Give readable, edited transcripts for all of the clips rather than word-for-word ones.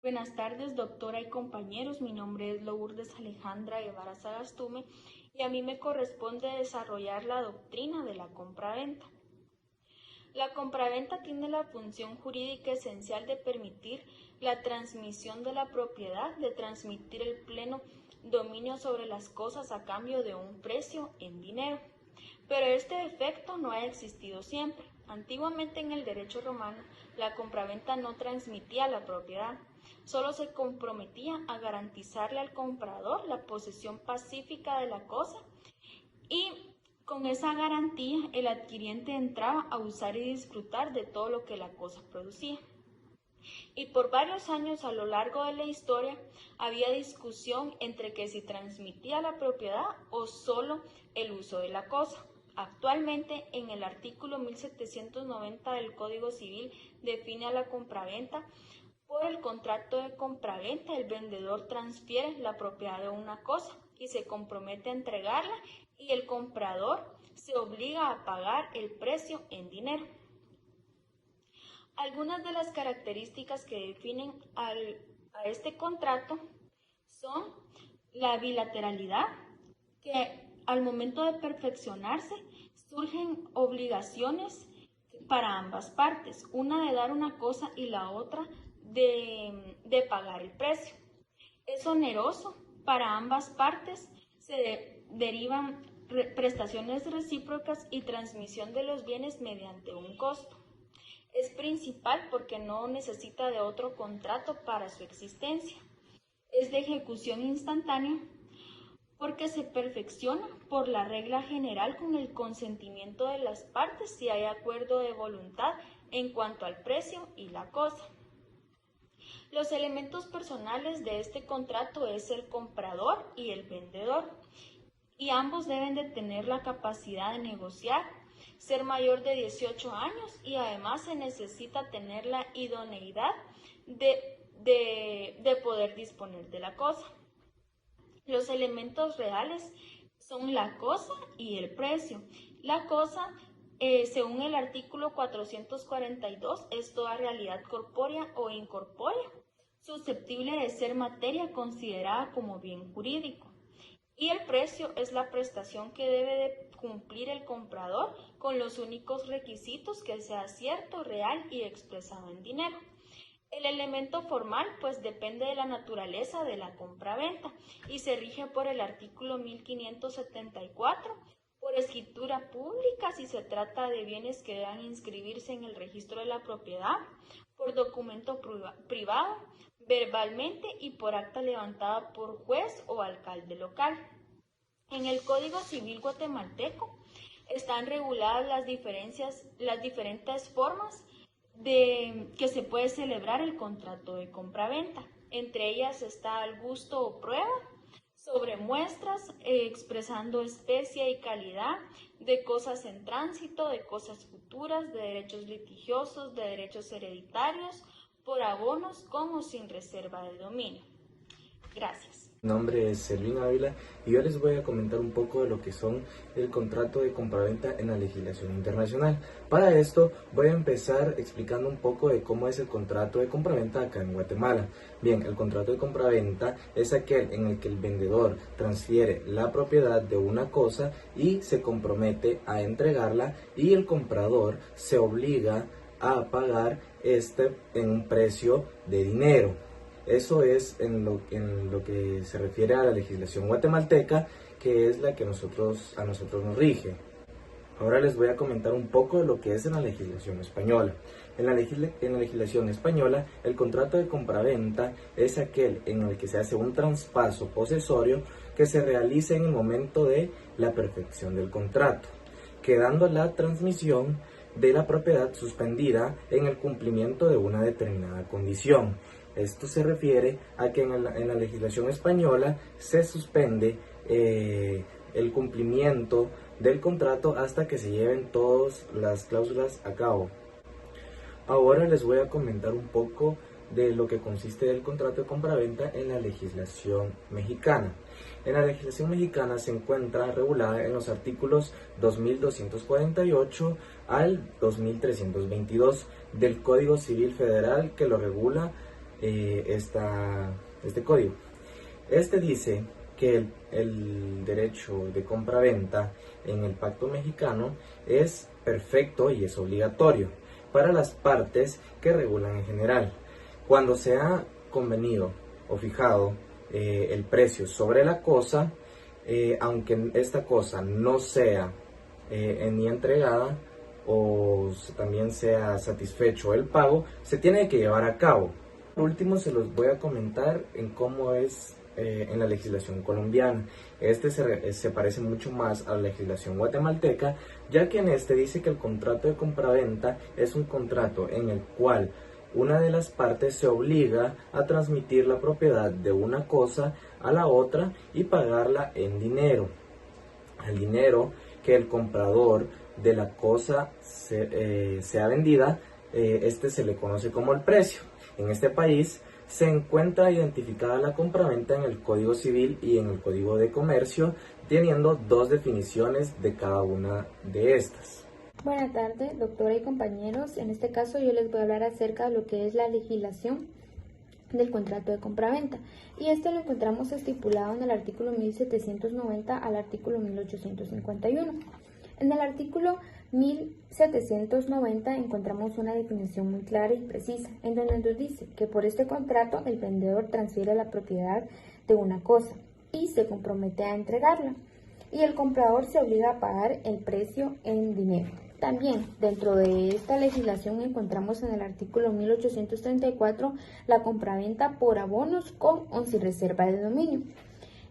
Buenas tardes, doctora y compañeros. Mi nombre es Lourdes Alejandra Guevara Sagastume y a mí me corresponde desarrollar la doctrina de la compraventa. La compraventa tiene la función jurídica esencial de permitir la transmisión de la propiedad, de transmitir el pleno dominio sobre las cosas a cambio de un precio en dinero. Pero este efecto no ha existido siempre. Antiguamente en el derecho romano, la compraventa no transmitía la propiedad, solo se comprometía a garantizarle al comprador la posesión pacífica de la cosa y con esa garantía el adquiriente entraba a usar y disfrutar de todo lo que la cosa producía. Y por varios años a lo largo de la historia había discusión entre que si transmitía la propiedad o solo el uso de la cosa. Actualmente, en el artículo 1790 del Código Civil define a la compraventa. Por el contrato de compraventa, el vendedor transfiere la propiedad de una cosa y se compromete a entregarla y el comprador se obliga a pagar el precio en dinero. Algunas de las características que definen a este contrato son la bilateralidad, que al momento de perfeccionarse surgen obligaciones para ambas partes, una de dar una cosa y la otra de pagar el precio. Es oneroso para ambas partes, se derivan prestaciones recíprocas y transmisión de los bienes mediante un costo. Es principal porque no necesita de otro contrato para su existencia. Es de ejecución instantánea porque se perfecciona por la regla general con el consentimiento de las partes si hay acuerdo de voluntad en cuanto al precio y la cosa. Los elementos personales de este contrato es el comprador y el vendedor, y ambos deben de tener la capacidad de negociar, ser mayor de 18 años y además se necesita tener la idoneidad de poder disponer de la cosa. Los elementos reales son la cosa y el precio. La cosa, según el artículo 442, es toda realidad corpórea o incorpórea, susceptible de ser materia considerada como bien jurídico. Y el precio es la prestación que debe de cumplir el comprador con los únicos requisitos que sea cierto, real y expresado en dinero. El elemento formal pues depende de la naturaleza de la compraventa y se rige por el artículo 1574, por escritura pública si se trata de bienes que deban inscribirse en el registro de la propiedad, por documento privado, verbalmente y por acta levantada por juez o alcalde local. En el Código Civil guatemalteco están reguladas las diferentes formas de que se puede celebrar el contrato de compraventa. Entre ellas está el gusto o prueba, sobre muestras, expresando especie y calidad de cosas en tránsito, de cosas futuras, de derechos litigiosos, de derechos hereditarios, por abonos con o sin reserva de dominio. Gracias. Mi nombre es Selvin Ávila y yo les voy a comentar un poco de lo que son el contrato de compraventa en la legislación internacional. Para esto voy a empezar explicando un poco de cómo es el contrato de compraventa acá en Guatemala. Bien, el contrato de compraventa es aquel en el que el vendedor transfiere la propiedad de una cosa y se compromete a entregarla y el comprador se obliga a pagar en un precio de dinero. Eso es en lo que se refiere a la legislación guatemalteca, que es la que a nosotros nos rige. Ahora les voy a comentar un poco de lo que es en la legislación española. En la legislación española, el contrato de compraventa es aquel en el que se hace un traspaso posesorio que se realiza en el momento de la perfección del contrato, quedando la transmisión de la propiedad suspendida en el cumplimiento de una determinada condición. Esto se refiere a que en la legislación española se suspende el cumplimiento del contrato hasta que se lleven todas las cláusulas a cabo. Ahora les voy a comentar un poco de lo que consiste el contrato de compraventa en la legislación mexicana. En la legislación mexicana se encuentra regulada en los artículos 2248 al 2322 del Código Civil Federal, que lo regula este código. Este dice que el derecho de compraventa en el Pacto Mexicano es perfecto y es obligatorio para las partes que regulan en general. Cuando se ha convenido o fijado el precio sobre la cosa, aunque esta cosa no sea ni entregada o también sea satisfecho el pago, se tiene que llevar a cabo. Por último, se los voy a comentar en cómo es en la legislación colombiana. Se parece mucho más a la legislación guatemalteca, ya que en este dice que el contrato de compraventa es un contrato en el cual una de las partes se obliga a transmitir la propiedad de una cosa a la otra y pagarla en dinero. El dinero que el comprador de la cosa sea vendida, se le conoce como el precio. En este país se encuentra identificada la compraventa en el Código Civil y en el Código de Comercio, teniendo dos definiciones de cada una de estas. Buenas tardes, doctora y compañeros. En este caso yo les voy a hablar acerca de lo que es la legislación del contrato de compraventa. Y esto lo encontramos estipulado en el artículo 1790 al artículo 1851. En el artículo 1790 encontramos una definición muy clara y precisa, en donde nos dice que por este contrato el vendedor transfiere la propiedad de una cosa y se compromete a entregarla, y el comprador se obliga a pagar el precio en dinero. También dentro de esta legislación encontramos en el artículo 1834 la compraventa por abonos con o sin reserva de dominio.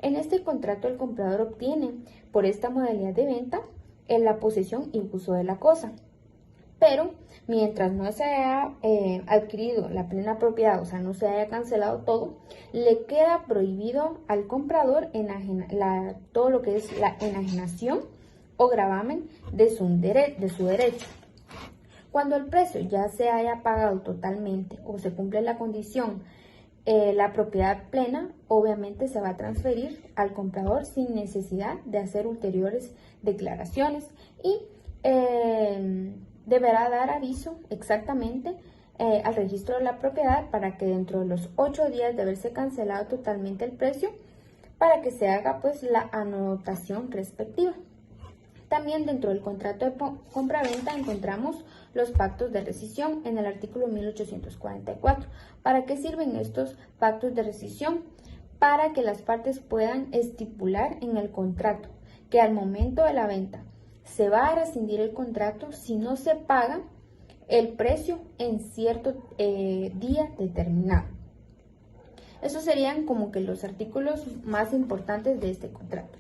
En este contrato el comprador obtiene por esta modalidad de venta en la posesión y uso de la cosa, pero mientras no se haya adquirido la plena propiedad, o sea, no se haya cancelado todo, le queda prohibido al comprador todo lo que es la enajenación o gravamen de su derecho. Cuando el precio ya se haya pagado totalmente o se cumple la condición, la propiedad plena obviamente se va a transferir al comprador sin necesidad de hacer ulteriores declaraciones y deberá dar aviso exactamente al registro de la propiedad para que dentro de los 8 días de haberse cancelado totalmente el precio, para que se haga pues la anotación respectiva. También dentro del contrato de compraventa encontramos los pactos de rescisión en el artículo 1844. ¿Para qué sirven estos pactos de rescisión? Para que las partes puedan estipular en el contrato que al momento de la venta se va a rescindir el contrato si no se paga el precio en cierto día determinado. Esos serían como que los artículos más importantes de este contrato.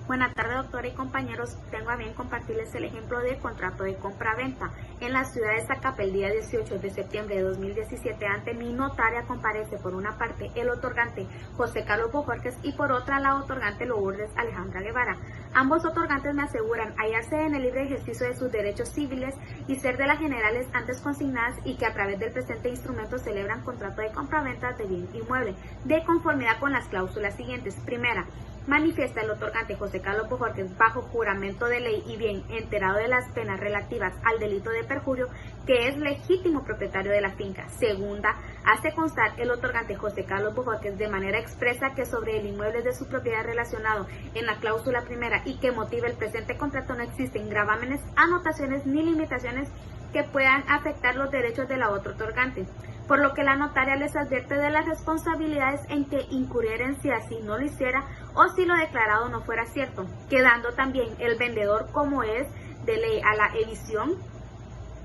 Buenas tardes, doctora y compañeros. Tengo a bien compartirles el ejemplo de contrato de compra-venta. En la ciudad de Zacapa, el día 18 de septiembre de 2017, ante mi notaria comparece por una parte el otorgante José Carlos Bojorquez y por otra la otorgante Lourdes Alejandra Guevara. Ambos otorgantes me aseguran hallarse en el libre ejercicio de sus derechos civiles y ser de las generales antes consignadas, y que a través del presente instrumento celebran contrato de compra-venta de bien inmueble, de conformidad con las cláusulas siguientes. Primera, manifiesta el otorgante José Carlos Bojorquez bajo juramento de ley y bien enterado de las penas relativas al delito de perjurio que es legítimo propietario de la finca. Segunda, hace constar el otorgante José Carlos Bojorquez de manera expresa que sobre el inmueble de su propiedad relacionado en la cláusula primera y que motiva el presente contrato no existen gravámenes, anotaciones ni limitaciones que puedan afectar los derechos de la otra otorgante, por lo que la notaria les advierte de las responsabilidades en que incurrieren si así no lo hiciera o si lo declarado no fuera cierto, quedando también el vendedor como es de ley a la edición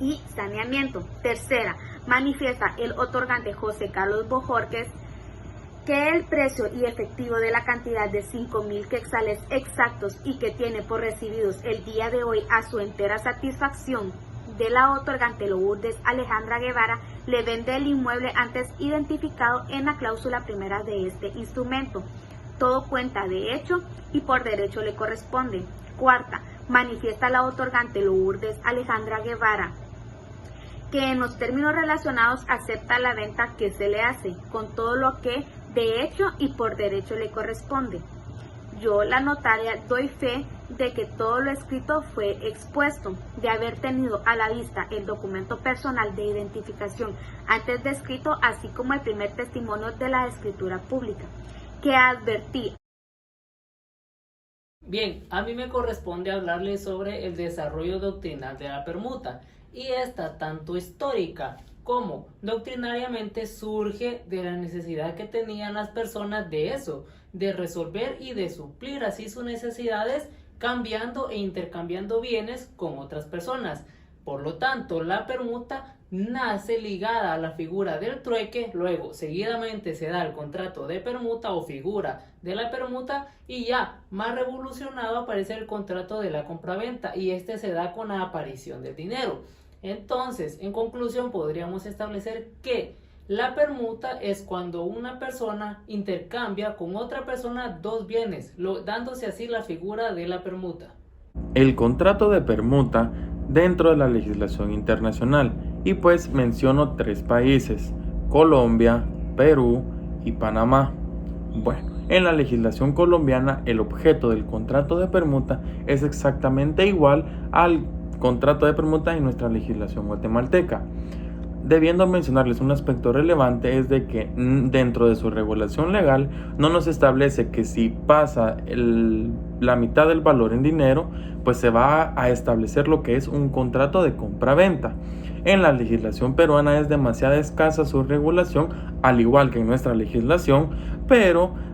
y saneamiento. Tercera, manifiesta el otorgante José Carlos Bojorquez que el precio y efectivo de la cantidad de 5,000 quetzales exactos y que tiene por recibidos el día de hoy a su entera satisfacción de la otorgante Lourdes Alejandra Guevara le vende el inmueble antes identificado en la cláusula primera de este instrumento. Todo cuenta de hecho y por derecho le corresponde. Cuarta, manifiesta la otorgante Lourdes Alejandra Guevara que en los términos relacionados acepta la venta que se le hace, con todo lo que de hecho y por derecho le corresponde. Yo, la notaria, doy fe de que todo lo escrito fue expuesto, de haber tenido a la vista el documento personal de identificación antes descrito, así como el primer testimonio de la escritura pública, que advertí. Bien, a mí me corresponde hablarles sobre el desarrollo doctrinal de la permuta, y esta, tanto histórica como doctrinariamente, surge de la necesidad que tenían las personas de eso, de resolver y de suplir así sus necesidades, cambiando e intercambiando bienes con otras personas. Por lo tanto, la permuta nace ligada a la figura del trueque, luego seguidamente se da el contrato de permuta o figura de la permuta, y ya más revolucionado aparece el contrato de la compraventa, y este se da con la aparición del dinero. Entonces, en conclusión, podríamos establecer que la permuta es cuando una persona intercambia con otra persona dos bienes, dándose así la figura de la permuta. El contrato de permuta dentro de la legislación internacional, y pues menciono 3 países: Colombia, Perú y Panamá. Bueno, en la legislación colombiana el objeto del contrato de permuta es exactamente igual al contrato de permuta en nuestra legislación guatemalteca. Debiendo mencionarles un aspecto relevante, es de que dentro de su regulación legal no nos establece que si pasa la mitad del valor en dinero, pues se va a establecer lo que es un contrato de compra-venta. En la legislación peruana es demasiado escasa su regulación, al igual que en nuestra legislación, pero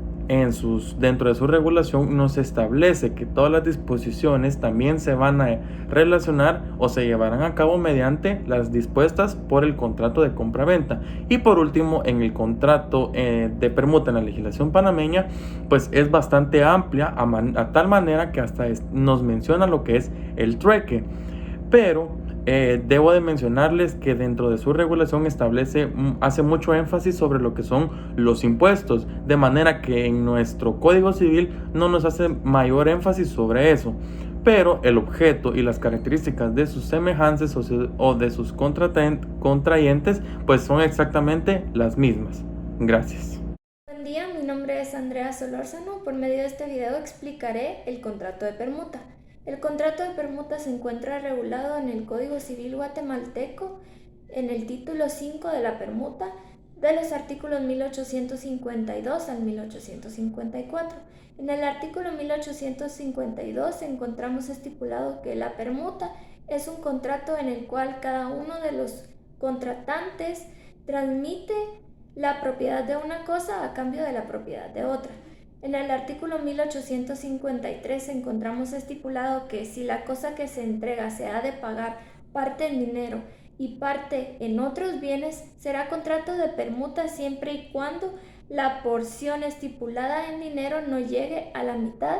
dentro de su regulación nos establece que todas las disposiciones también se van a relacionar o se llevarán a cabo mediante las dispuestas por el contrato de compra-venta. Y por último, en el contrato de permuta en la legislación panameña, pues es bastante amplia, a tal manera que hasta nos menciona lo que es el trueque. Pero debo de mencionarles que dentro de su regulación hace mucho énfasis sobre lo que son los impuestos, de manera que en nuestro Código Civil no nos hace mayor énfasis sobre eso, pero el objeto y las características de sus semejantes o de sus contrayentes pues son exactamente las mismas. Gracias. Buen día, mi nombre es Andrea Solórzano. Por medio de este video explicaré el contrato de permuta. El contrato de permuta se encuentra regulado en el Código Civil guatemalteco en el título 5 de la permuta, de los artículos 1852 al 1854. En el artículo 1852 encontramos estipulado que la permuta es un contrato en el cual cada uno de los contratantes transmite la propiedad de una cosa a cambio de la propiedad de otra. En el artículo 1853 encontramos estipulado que si la cosa que se entrega se ha de pagar parte en dinero y parte en otros bienes, será contrato de permuta siempre y cuando la porción estipulada en dinero no llegue a la mitad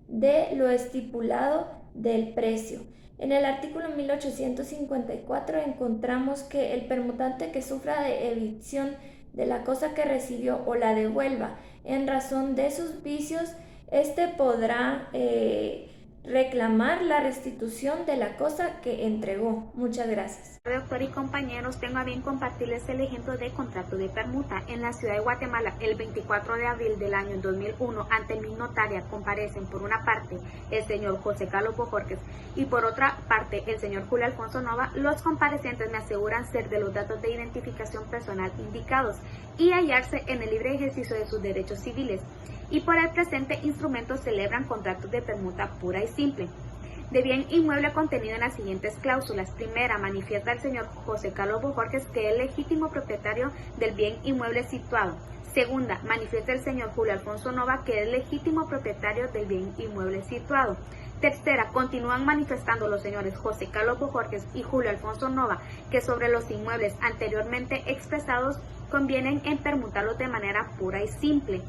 de lo estipulado del precio. En el artículo 1854 encontramos que el permutante que sufra de evicción de la cosa que recibió o la devuelva en razón de sus vicios, podrá reclamar la restitución de la cosa que entregó. Muchas gracias. Doctor y compañeros, tengo a bien compartirles el ejemplo de contrato de permuta. En la ciudad de Guatemala, el 24 de abril del año 2001, ante mi notaria comparecen por una parte el señor José Carlos Bojorquez y por otra parte el señor Julio Alfonso Nova. Los comparecientes me aseguran ser de los datos de identificación personal indicados y hallarse en el libre ejercicio de sus derechos civiles, y por el presente instrumento celebran contratos de permuta pura y simple de bien inmueble contenido en las siguientes cláusulas. Primera, manifiesta el señor José Carlos Bojorquez que es legítimo propietario del bien inmueble situado. Segunda, manifiesta el señor Julio Alfonso Nova que es legítimo propietario del bien inmueble situado. Tercera, continúan manifestando los señores José Carlos Bojorquez y Julio Alfonso Nova que sobre los inmuebles anteriormente expresados convienen en permutarlos de manera pura y simple.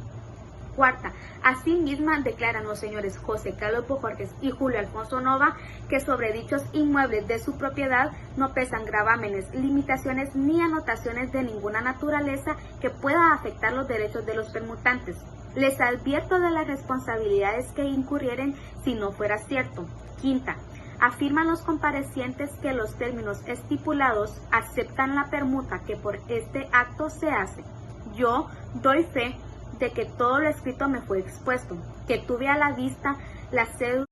Cuarta, asimismo declaran los señores José Carlos Bojorquez y Julio Alfonso Nova que sobre dichos inmuebles de su propiedad no pesan gravámenes, limitaciones ni anotaciones de ninguna naturaleza que pueda afectar los derechos de los permutantes. Les advierto de las responsabilidades que incurrieren si no fuera cierto. Quinta, afirman los comparecientes que los términos estipulados aceptan la permuta que por este acto se hace. Yo doy fe de que todo lo escrito me fue expuesto, que tuve a la vista la cédula